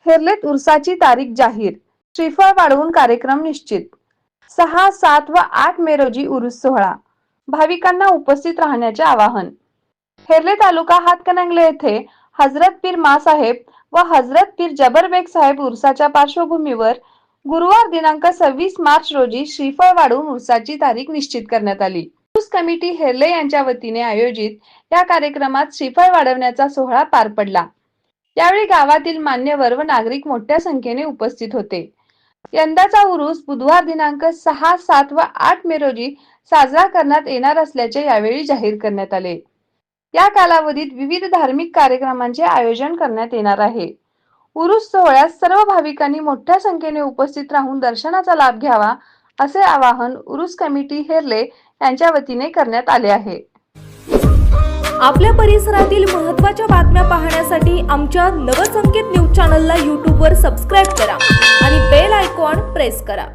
हेरलेत उरसाची तारीख जाहीर, श्रीफळ वाढवून कार्यक्रम निश्चित। 6, 7 व 8 मे रोजी उरूस सोहळा, भाविकांना उपस्थित राहण्याचे आवाहन। हेरले तालुका हातकणंगले येथे हजरत पीर माँसाहेब व हजरत पीर जबर बेग साहेब उरसाच्या पार्श्वभूमीवर गुरुवार दिनांक 26 मार्च रोजी श्रीफळ वाढवून उरसाची तारीख निश्चित करण्यात आली। उरूस कमिटी हेरले यांच्या वतीने आयोजित या कार्यक्रमात श्रीफळ वाढवण्याचा सोहळा पार पडला। यावेळी गावातील मान्यवर व नागरिक मोठ्या संख्येने उपस्थित होते। यंदाचा उरूस बुधवार दिनांक 6, 7 व 8 मे रोजी साजरा करण्यात येणार असल्याचे यावेळी जाहीर करण्यात आले। या कालावधीत विविध धार्मिक कार्यक्रमांचे आयोजन करण्यात येणार आहे। उरूस सोहळ्यात सर्व भाविकांनी मोठ्या संख्येने उपस्थित राहून दर्शनाचा लाभ घ्यावा असे आवाहन उरूस कमिटी हेरले यांच्या वतीने करण्यात आले आहे। आपल्या परिसरातील महत्त्वाच्या बातम्या पाहण्यासाठी आमच्या नवसंकेत न्यूज चॅनलला YouTube वर सबस्क्राइब करा आणि बेल आयकॉन प्रेस करा।